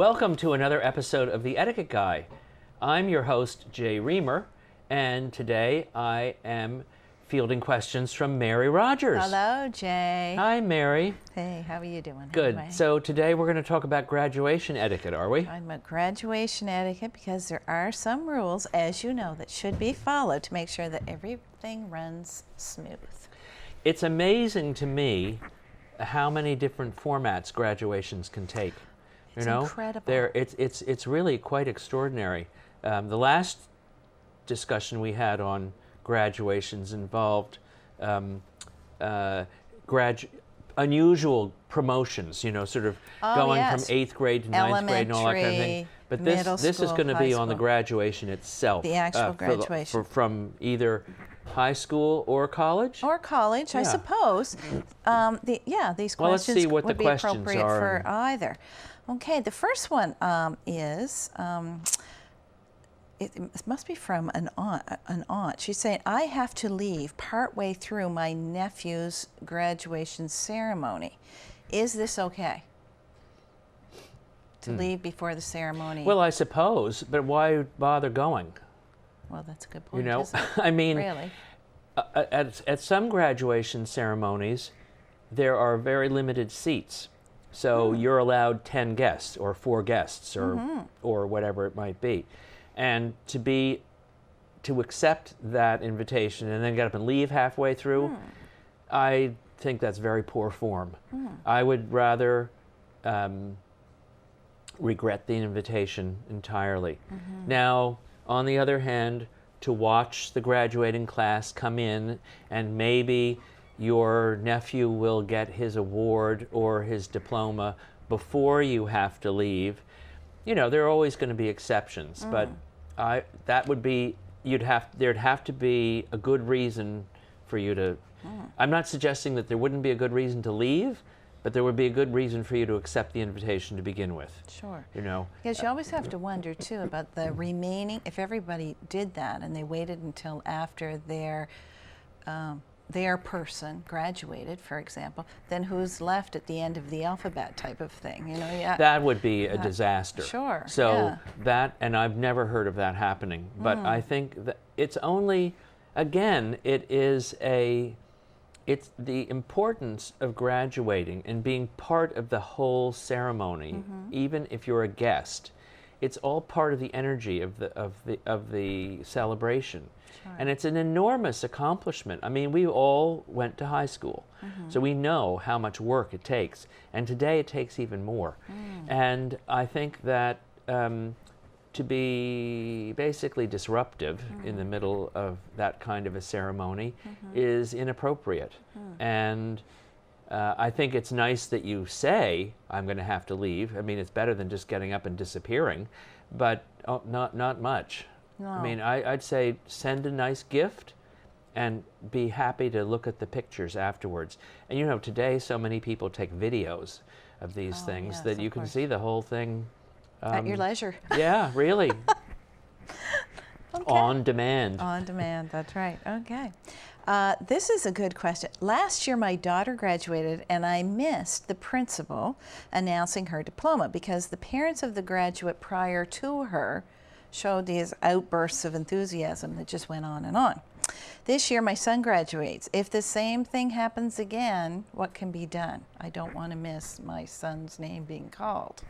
Welcome to another episode of the Etiquette Guy. I'm your host, Jay Remer, and today I am fielding questions from Mary Rogers. Hello, Jay. Hi, Mary. Hey, how are you doing? Good. Anyway? So today we're going to talk about graduation etiquette, are we? I'm about graduation etiquette because there are some rules, as you know, that should be followed to make sure that everything runs smooth. It's amazing to me how many different formats graduations can take. It's you know, incredible. It's really quite extraordinary. The last discussion we had on graduations involved unusual promotions, you know, sort of going from 8th grade to 9th grade and all that kind of thing. But this is going to be on the graduation itself. The actual graduation. From either high school or college? Or college, I suppose. These questions would be appropriate for either. Okay, the first one is, it must be from an aunt. She's saying, I have to leave partway through my nephew's graduation ceremony. Is this okay? To leave before the ceremony? Well, I suppose, but why bother going? Well, that's a good point, You know, isn't it? I mean, really? At some graduation ceremonies, there are very limited seats. So you're allowed 10 guests or 4 guests or whatever it might be. And to accept that invitation and then get up and leave halfway through, I think that's very poor form. I would rather regret the invitation entirely. Now, on the other hand, to watch the graduating class come in and maybe your nephew will get his award or his diploma before you have to leave. You know, there are always going to be exceptions, but there'd have to be a good reason for you to, I'm not suggesting that there wouldn't be a good reason to leave, but there would be a good reason for you to accept the invitation to begin with. Sure. You know? Because you always have to wonder, too, about the remaining, if everybody did that and they waited until after their person graduated, for example, then who's left at the end of the alphabet type of thing? You know, that would be a disaster. Sure. So that, and I've never heard of that happening, but I think that it's only, again, it's the importance of graduating and being part of the whole ceremony, even if you're a guest. It's all part of the energy of the celebration. Sure. And it's an enormous accomplishment. I mean, we all went to high school, so we know how much work it takes. And today it takes even more. And I think that to be basically disruptive in the middle of that kind of a ceremony is inappropriate. And I think it's nice that you say, I'm going to have to leave. I mean, it's better than just getting up and disappearing, but not much. No. I mean, I'd say send a nice gift and be happy to look at the pictures afterwards. And you know, today so many people take videos of these things that you can see the whole thing. At your leisure. Yeah, really. Okay. On demand. On demand, that's right. Okay. This is a good question. Last year, my daughter graduated, and I missed the principal announcing her diploma because the parents of the graduate prior to her showed these outbursts of enthusiasm that just went on and on. This year, my son graduates. If the same thing happens again, what can be done? I don't want to miss my son's name being called.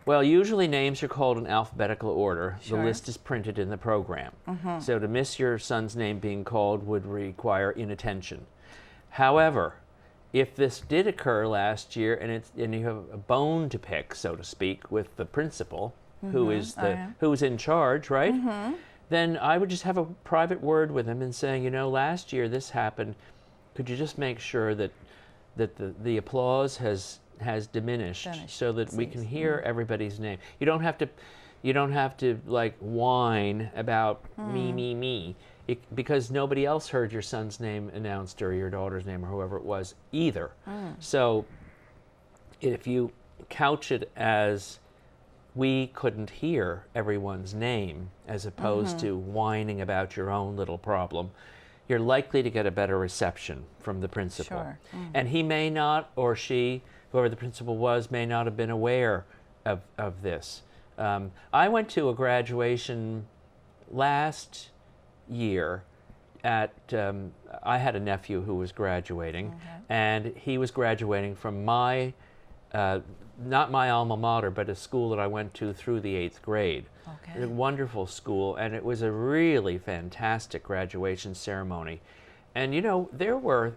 Well, usually names are called in alphabetical order. Sure. The list is printed in the program. So to miss your son's name being called would require inattention. However, if this did occur last year and you have a bone to pick, so to speak, with the principal, who's in charge, right? Then I would just have a private word with him and saying, you know, last year this happened. Could you just make sure that the applause has diminished so that we can hear everybody's name. You don't have to like whine about me, because nobody else heard your son's name announced or your daughter's name or whoever it was either. So if you couch it as we couldn't hear everyone's name as opposed to whining about your own little problem, you're likely to get a better reception from the principal. Sure. And he may not, or she, whoever the principal was, may not have been aware of this. I went to a graduation last year at, I had a nephew who was graduating, and he was graduating from my, not my alma mater, but a school that I went to through the 8th grade. Okay. A wonderful school, and it was a really fantastic graduation ceremony. And you know, there were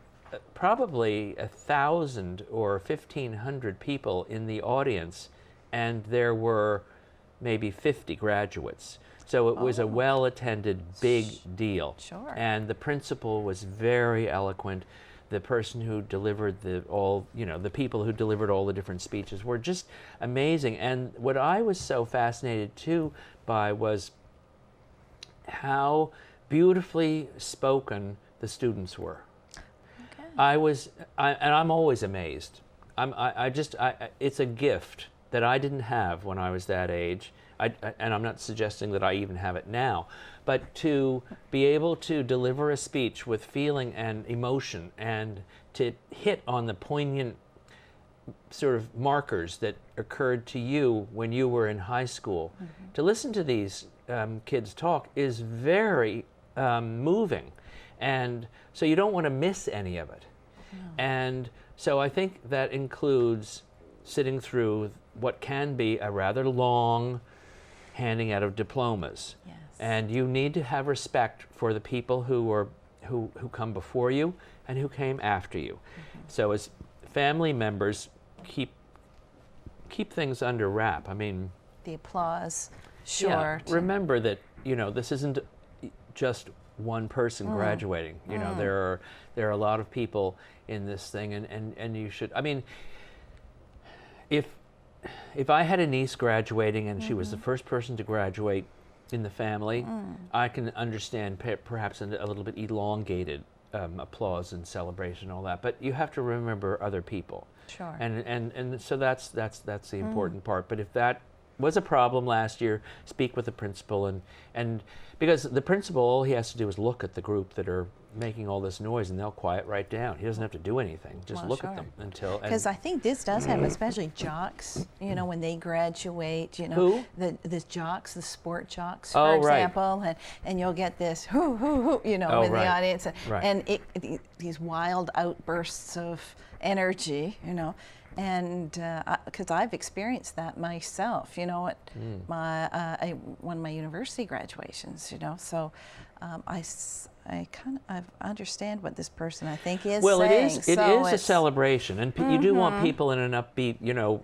probably 1,000 or 1,500 people in the audience, and there were maybe 50 graduates. So it was a well-attended big deal. Sure. And the principal was very eloquent. The person who delivered the people who delivered all the different speeches were just amazing. And what I was so fascinated too by was how beautifully spoken the students were. Okay. And I'm always amazed. It's a gift that I didn't have when I was that age. And I'm not suggesting that I even have it now, but to be able to deliver a speech with feeling and emotion and to hit on the poignant sort of markers that occurred to you when you were in high school. To listen to these kids talk is very moving, and so you don't want to miss any of it. No. And so I think that includes sitting through what can be a rather long handing out of diplomas. Yes. And you need to have respect for the people who come before you and who came after you. So as family members, keep things under wrap. I mean, the applause, sure. Yeah, remember that, you know, this isn't just one person graduating. You know, there are a lot of people in this thing, and you should, I mean, if I had a niece graduating and she was the first person to graduate in the family, I can understand perhaps a little bit elongated applause and celebration and all that. But you have to remember other people. Sure. And so that's the important part. But if that was a problem last year, speak with the principal, and because the principal, all he has to do is look at the group that are making all this noise, and they'll quiet right down. He doesn't have to do anything, just look at them until. Because I think this does happen, especially jocks. You know, when they graduate. You know, Who? the jocks, the sport jocks, for example, and you'll get this hoo, you know, in the audience, and these wild outbursts of energy, you know. And because I've experienced that myself, you know, at one of my university graduations, you know, so I kind of understand what this person I think is well, saying. it is a celebration, and you do want people in an upbeat, you know,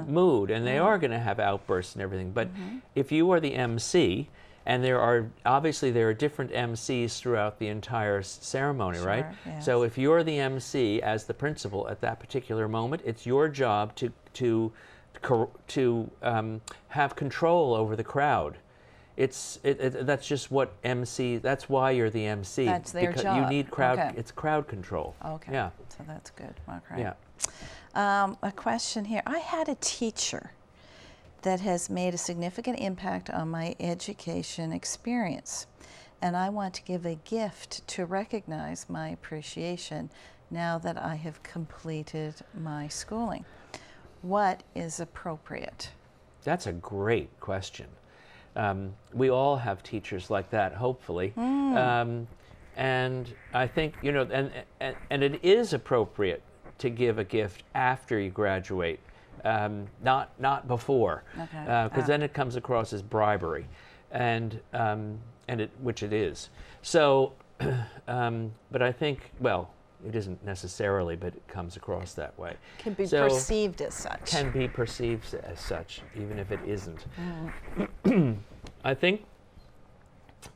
mood, and they are going to have outbursts and everything. But if you are the MC, and there are different MCs throughout the entire ceremony, right? Yes. So if you're the MC as the principal at that particular moment, it's your job to have control over the crowd. That's just what MC. That's why you're the MC. That's their because job. You need crowd. Okay. It's crowd control. Okay. Yeah. So that's good. Okay. Yeah. A question here. I had a teacher that has made a significant impact on my education experience, and I want to give a gift to recognize my appreciation now that I have completed my schooling. What is appropriate? That's a great question. We all have teachers like that, hopefully. And I think, you know, and it is appropriate to give a gift after you graduate, not before, because then it comes across as bribery, which it is. So, but I think, well, it isn't necessarily, but it comes across that way. Can be perceived as such. Can be perceived as such, even if it isn't. I think,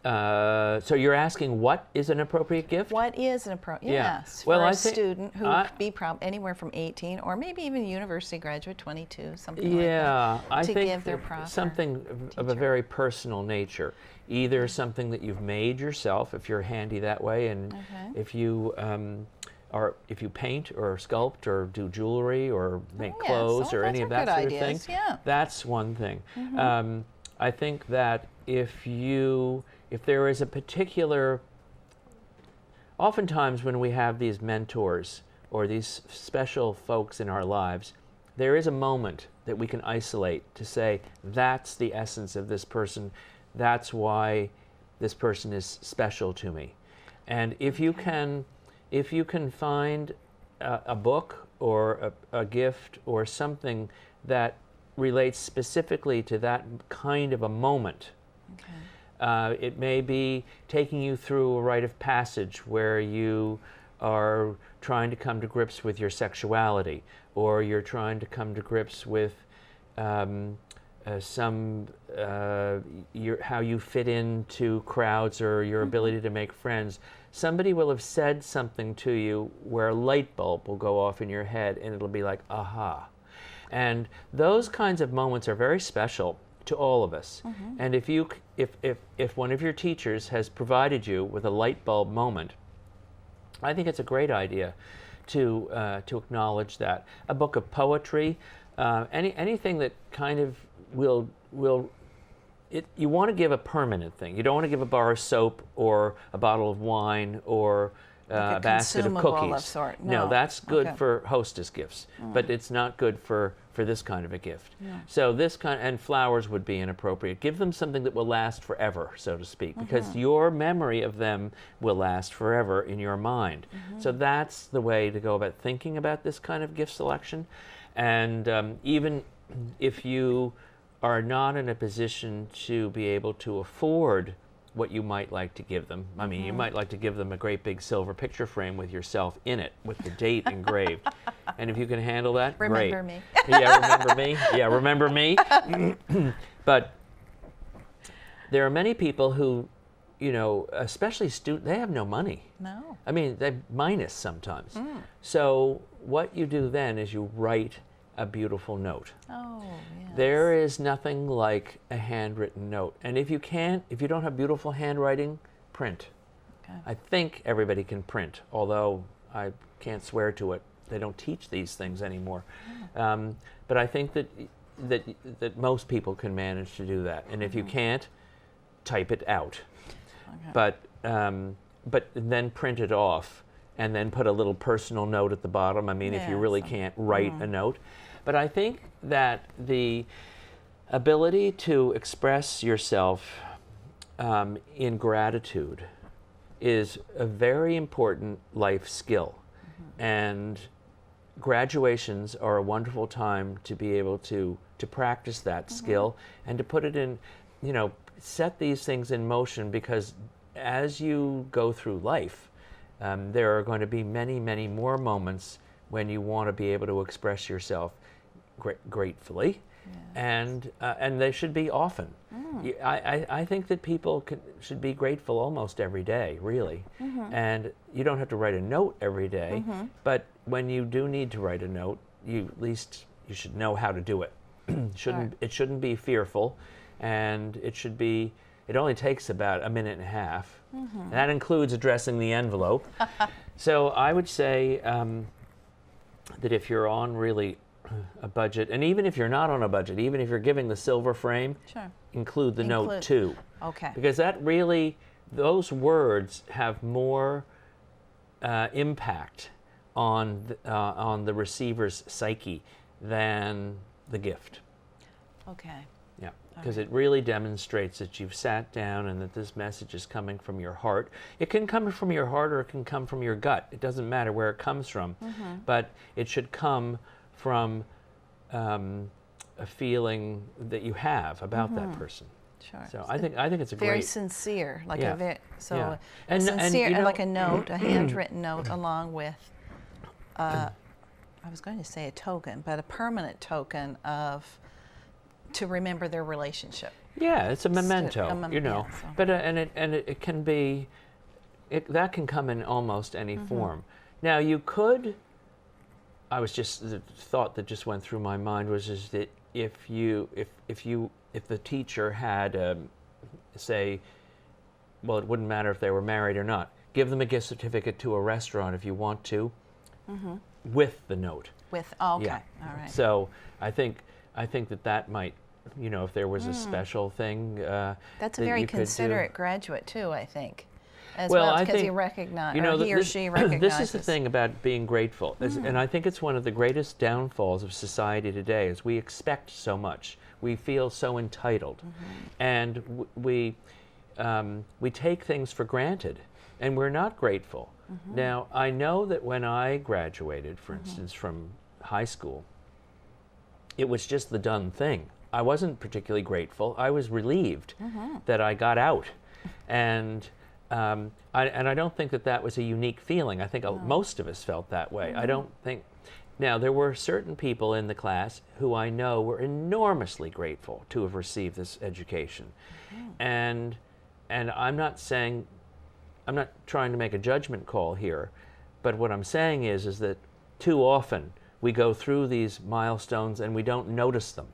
so you're asking what is an appropriate gift? What is an appropriate, yes, well, for I a think, student who could be anywhere from 18 or maybe even university graduate, 22, something like that. Yeah, I think give their proper something of a very personal nature. Either something that you've made yourself, if you're handy that way, and if you if you paint or sculpt or do jewelry or make clothes or any of that sort of thing, that's one thing. I think that if there is a particular, oftentimes when we have these mentors or these special folks in our lives, there is a moment that we can isolate to say, that's the essence of this person, that's why this person is special to me. And if you can find a book or a gift or something that relates specifically to that kind of a moment. Okay. It may be taking you through a rite of passage where you are trying to come to grips with your sexuality, or you're trying to come to grips with how you fit into crowds or your ability to make friends. Somebody will have said something to you where a light bulb will go off in your head and it'll be like, aha. And those kinds of moments are very special to all of us. Mm-hmm. And if one of your teachers has provided you with a light bulb moment, I think it's a great idea to acknowledge that. A book of poetry, anything that kind of will you want to give a permanent thing. You don't want to give a bar of soap or a bottle of wine or like a basket of cookies. Of sort. No, that's good for hostess gifts, but it's not good for this kind of a gift. Yeah. So this kind, and flowers would be inappropriate. Give them something that will last forever, so to speak, because your memory of them will last forever in your mind. So that's the way to go about thinking about this kind of gift selection. And even if you are not in a position to be able to afford what you might like to give them. I mean, you might like to give them a great big silver picture frame with yourself in it, with the date engraved. And if you can handle that, remember great. Me. Yeah, remember me. Yeah, remember me. But there are many people who, especially students, they have no money. No. I mean, they're minus sometimes. So what you do then is you write a beautiful note. Oh, yes. There is nothing like a handwritten note. And if you don't have beautiful handwriting, print. Okay. I think everybody can print, although I can't swear to it. They don't teach these things anymore. Oh. But I think that most people can manage to do that. And if you can't, type it out. Okay. But then print it off and then put a little personal note at the bottom. I mean, if you really can't write a note. But I think that the ability to express yourself in gratitude is a very important life skill. And graduations are a wonderful time to be able to practice that skill and to put it in, set these things in motion, because as you go through life, there are going to be many, many more moments when you want to be able to express yourself gratefully, and they should be often. I think that people should be grateful almost every day, really. And you don't have to write a note every day, but when you do need to write a note, at least you should know how to do it. It shouldn't be fearful, and it only takes about a minute and a half. And that includes addressing the envelope. So I would say that if you're on really a budget, and even if you're not on a budget, even if you're giving the silver frame, include the note too. Okay. Because that really, those words have more impact on the receiver's psyche than the gift. Okay. Yeah, because it really demonstrates that you've sat down and that this message is coming from your heart. It can come from your heart or it can come from your gut. It doesn't matter where it comes from, but it should come from a feeling that you have about that person. Sure. So I think it's a very great, sincere, like and sincere, and like a note, a handwritten note, along with I was going to say a token, but a permanent token to remember their relationship. Yeah, it's a memento, so. But it can be, that can come in almost any form. Now you could. The thought that just went through my mind was that if the teacher had say, well, it wouldn't matter if they were married or not. Give them a gift certificate to a restaurant if you want to, with the note. All right. So I think that might, if there was a special thing. That's a very considerate graduate too, I think. as Well, well, I because think, he recognized, you know, or he or she recognizes. this is the thing about being grateful, and I think it's one of the greatest downfalls of society today is we expect so much. We feel so entitled, and we take things for granted, and we're not grateful. Now, I know that when I graduated, for instance, from high school, it was just the done thing. I wasn't particularly grateful. I was relieved that I got out, and I don't think that was a unique feeling. I think most of us felt that way. I don't think. Now, there were certain people in the class who I know were enormously grateful to have received this education, and I'm not saying, I'm not trying to make a judgment call here, but what I'm saying is that too often we go through these milestones and we don't notice them.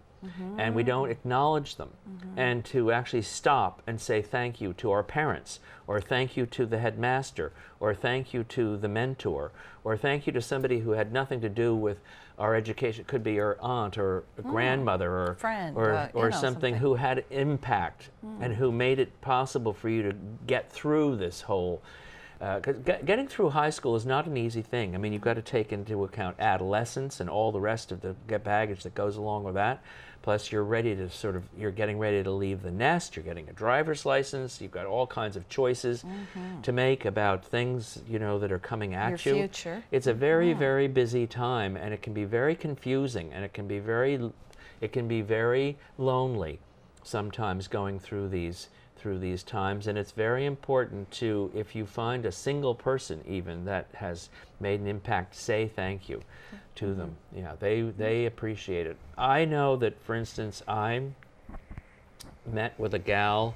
And we don't acknowledge them, and to actually stop and say thank you to our parents, or thank you to the headmaster, or thank you to the mentor, or thank you to somebody who had nothing to do with our education. It could be your aunt or a grandmother or friend, or something who had impact and who made it possible for you to get through this whole. 'Cause getting through high school is not an easy thing. I mean, you've got to take into account adolescence and all the rest of the baggage that goes along with that. Plus, you're ready to you're getting ready to leave the nest. You're getting a driver's license. You've got all kinds of choices to make about things, you know, that are coming at you. Your future. It's a very, very busy time, and it can be very confusing, and it can be very lonely sometimes going through these times. And it's very important to, if you find a single person even that has made an impact, say thank you to them. Yeah, they appreciate it. I know that, for instance, I met with a gal.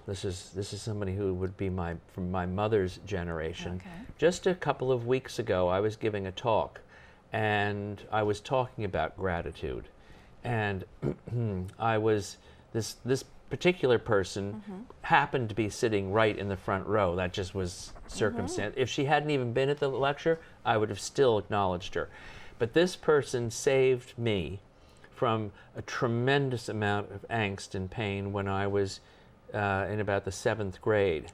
This is somebody who would be from my mother's generation. Okay. Just Just a couple of weeks ago, I was giving a talk, and I was talking about gratitude, and this particular person happened to be sitting right in the front row. That just was circumstance. If she hadn't even been at the lecture, I would have still acknowledged her. But this person saved me from a tremendous amount of angst and pain when I was in about the 7th grade.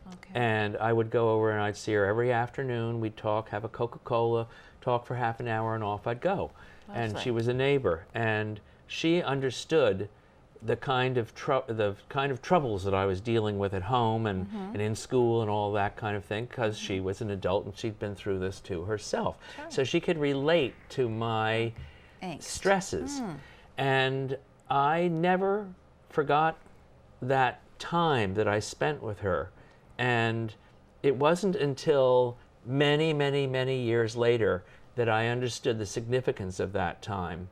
Okay. And I would go over and I'd see her every afternoon. We'd talk, have a Coca-Cola, talk for half an hour, and off I'd go. And Lovely. she was a neighbor, and she understood the kind of troubles that I was dealing with at home and in school and all that kind of thing, because she was an adult and she'd been through this too herself. Sure. So she could relate to my Angst. stresses. And I never forgot that time that I spent with her. And it wasn't until many, many, many years later that I understood the significance of that time,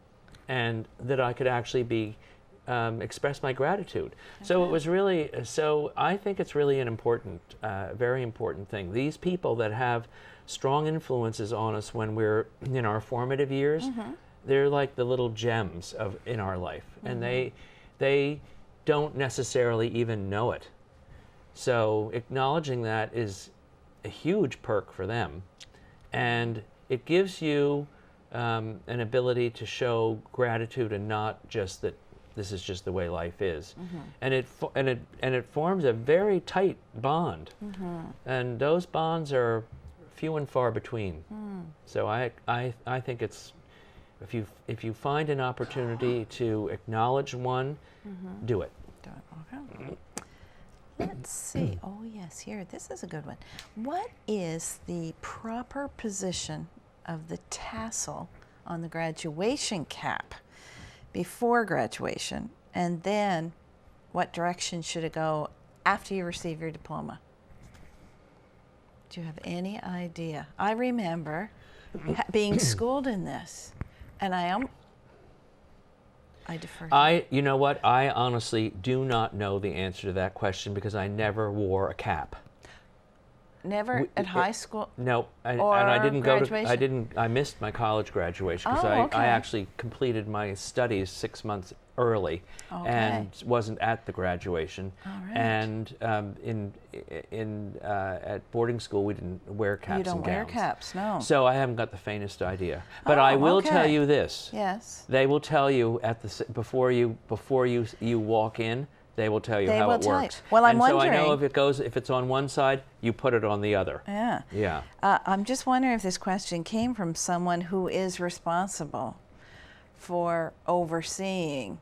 and that I could actually express my gratitude. Okay. So it was really, I think it's really an important, very important thing. These people that have strong influences on us when we're in our formative years, they're like the little gems in our life, and they don't necessarily even know it. So acknowledging that is a huge perk for them, and it gives you an ability to show gratitude, and not just that this is just the way life is. And it forms a very tight bond, and those bonds are few and far between. So I think it's, if you find an opportunity to acknowledge one, do it. Okay. Let's see. Oh yes, here. This is a good one. What is the proper position of the tassel on the graduation cap before graduation, and then what direction should it go after you receive your diploma? Do you have any idea? I remember being schooled in this, and I defer. You know what? I honestly do not know the answer to that question, because I never wore a cap. Never at high school? No, and or I didn't graduation? I missed my college graduation, because I actually completed my studies 6 months early, and wasn't at the graduation. All right. And at boarding school, we didn't wear caps and gowns. You don't wear caps, no. So I haven't got the faintest idea. But I will tell you this. Yes. They will tell you before you walk in, They will tell you They how will it tell you. works. Well, I'm and so I know wondering- if it's on one side, you put it on the other. Yeah. Yeah. I'm just wondering if this question came from someone who is responsible for overseeing,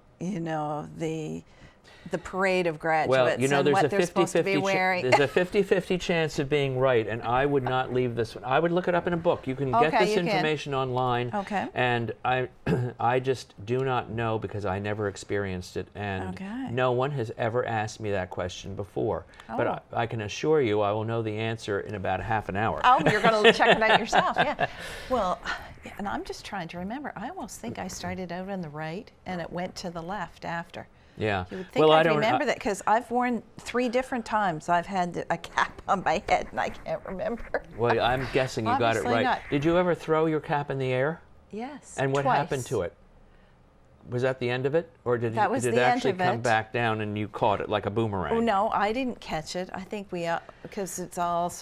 the parade of graduates Well, and what they're supposed to be wearing. There's a 50-50 chance of being right, and I would not leave this one. I would look it up in a book. You can get Okay, this you can. information online. Okay. And I just do not know because I never experienced it, and Okay. no one has ever asked me that question before. Oh. But I can assure you I will know the answer in about a half an hour. Oh, you're going to check it out yourself, yeah. Well, and I'm just trying to remember. I almost think I started out on the right, and it went to the left after. Yeah. You would think I'd remember that because I've worn 3 different times. I've had a cap on my head, and I can't remember. Well, I'm guessing you got it Obviously right. not. Did you ever throw your cap in the air? Yes. And what twice. happened to it? Was that the end of it, or did That was it the end actually of come it. back down and you caught it like a boomerang? Oh no, I didn't catch it. I think because it's all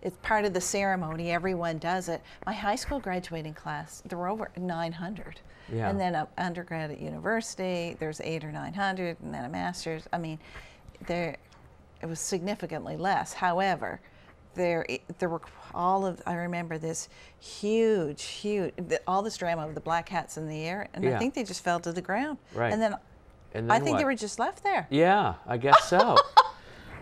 it's part of the ceremony. Everyone does it. My high school graduating class, there were over 900. Yeah. And then an undergrad at university, there's 800 or 900, and then a master's. I mean, it was significantly less. However, there were I remember this huge, all this drama of the black hats in the air, and Yeah. I think they just fell to the ground. Right. And then And I then think they what? were just left there. Yeah, I guess so.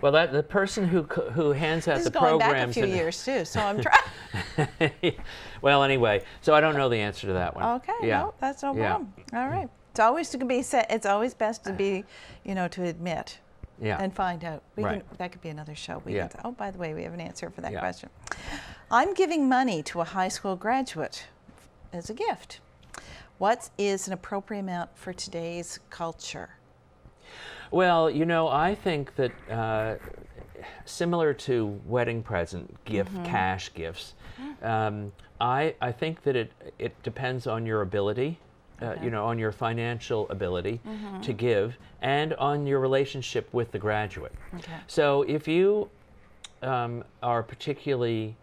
Well, the person who hands out This the is going back a programs. few years too, so I'm trying. Well, anyway, so I don't know the answer to that one. Okay, Yeah. no, that's no Yeah. problem. All right. It's always to be said. It's always best to be, to admit Yeah. and find out. Right. That could be another show. Yeah. Oh, by the way, we have an answer for that Yeah. question. I'm giving money to a high school graduate as a gift. What is an appropriate amount for today's culture? Well, I think that similar to wedding present, cash gifts, I think that it depends on your ability, on your financial ability to give, and on your relationship with the graduate. Okay. So if you are particularly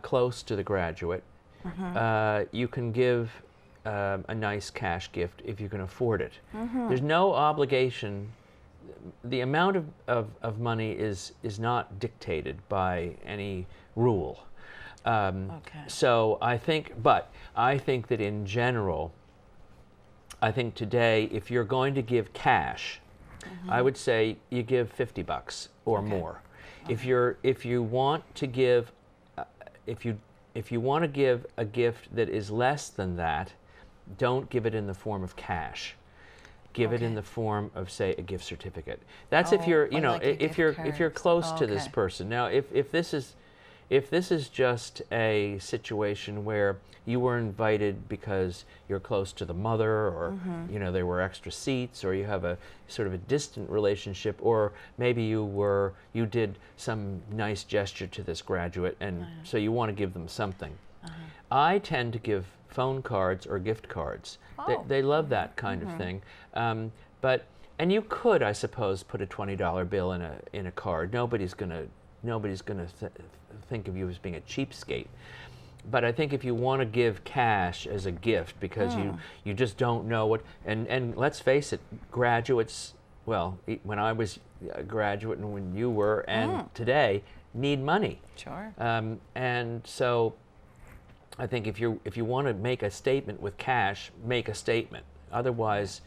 close to the graduate, you can give a nice cash gift if you can afford it. There's no obligation. The amount of money is not dictated by any rule. Okay. So I think that in general, I think today, if you're going to give cash, I would say you give $50 or more. If you want to give, if you want to give a gift that is less than that, don't give it in the form of cash. Give it in the form of, say, a gift certificate. That's if you're, like a if gift you're card. close to this Okay. person. Now, if this is just a situation where you were invited because you're close to the mother, or there were extra seats, or you have a sort of a distant relationship, or maybe you did some nice gesture to this graduate, and so you want to give them something. I tend to give phone cards or gift cards. Oh. They love that kind of thing. And you could, I suppose, put a $20 bill in a card. Nobody's gonna think of you as being a cheapskate. But I think if you want to give cash as a gift because you just don't know what, and let's face it, graduates, well, when I was a graduate and when you were and today, need money. Sure. And so I think if you want to make a statement with cash, make a statement. Otherwise,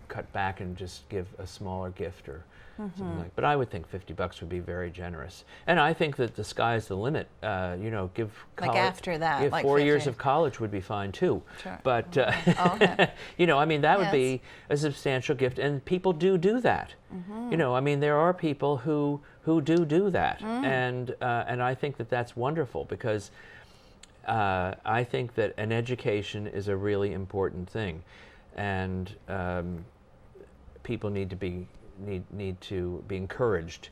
cut back and just give a smaller gift or something like. But I would think $50 would be very generous. And I think that the sky's the limit. Give Like after that, give like 4 years 50. of college would be fine too. Sure. But Okay. that would Yes. be a substantial gift, and people do that. There are people who do that, and I think that that's wonderful because I think that an education is a really important thing, and people need to be encouraged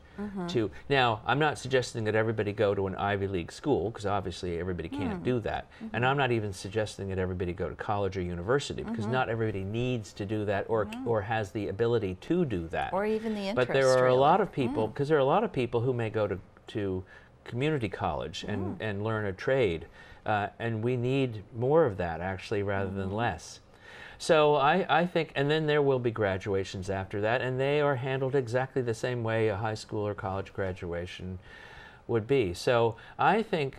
to. Now, I'm not suggesting that everybody go to an Ivy League school, because obviously everybody can't do that, and I'm not even suggesting that everybody go to college or university, because not everybody needs to do that or has the ability to do that. Or even the interest. But there are really. a lot of people, because there are a lot of people who may go to community college and learn a trade, and we need more of that actually rather than less. So I think, and then there will be graduations after that, and they are handled exactly the same way a high school or college graduation would be. So I think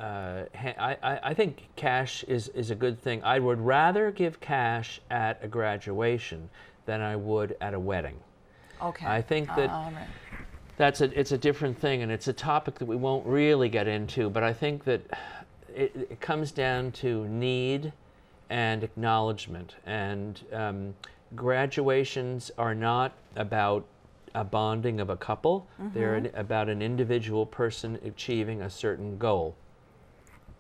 I think cash is a good thing. I would rather give cash at a graduation than I would at a wedding. Okay. I think that right. it's a different thing, and it's a topic that we won't really get into, but I think that it comes down to need and acknowledgement. And graduations are not about a bonding of a couple. They're about an individual person achieving a certain goal.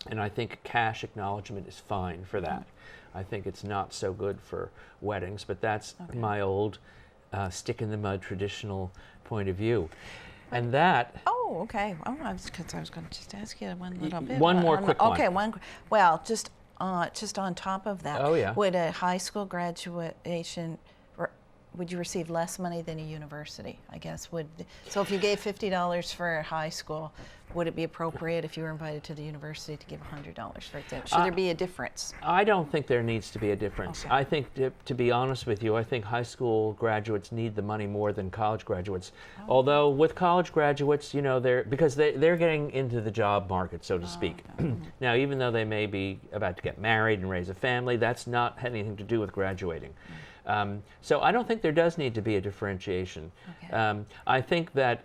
And I think cash acknowledgement is fine for that. I think it's not so good for weddings, but that's my old stick in the mud traditional point of view. And that... Oh, okay. Oh, I was going to just ask you one little bit. One more quick one. Okay, well, just on top of that, Oh, yeah. would a high school graduation, would you receive less money than a university, I guess? So if you gave $50 for a high school, would it be appropriate if you were invited to the university to give $100, for example? Should there be a difference? I don't think there needs to be a difference. Okay. I think, to be honest with you, I think high school graduates need the money more than college graduates. Although with college graduates, you know, because they're getting into the job market, so to speak. Now, even though they may be about to get married and raise a family, that's not anything to do with graduating. So I don't think there does need to be a differentiation. Okay. I think that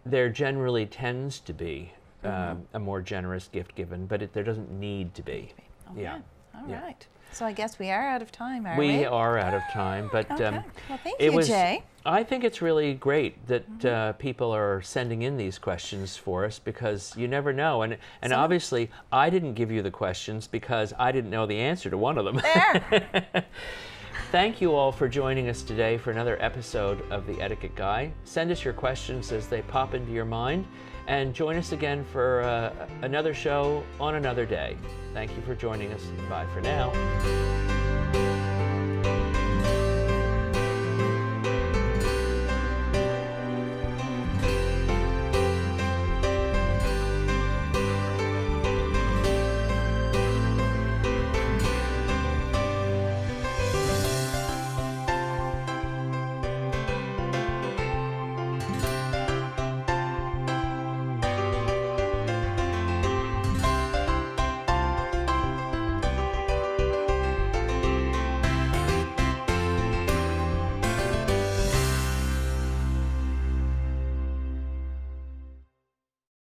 there generally tends to be a more generous gift given, but there doesn't need to be. Okay. Yeah. All Yeah. right. So I guess we are out of time, are we? We are out of time, but Okay. Well, thank you, Jay. I think it's really great that people are sending in these questions for us, because you never know. And obviously, I didn't give you the questions because I didn't know the answer to one of them. There. Thank you all for joining us today for another episode of the Etiquette Guy. Send us your questions as they pop into your mind, and join us again for another show on another day. Thank you for joining us. Bye for now.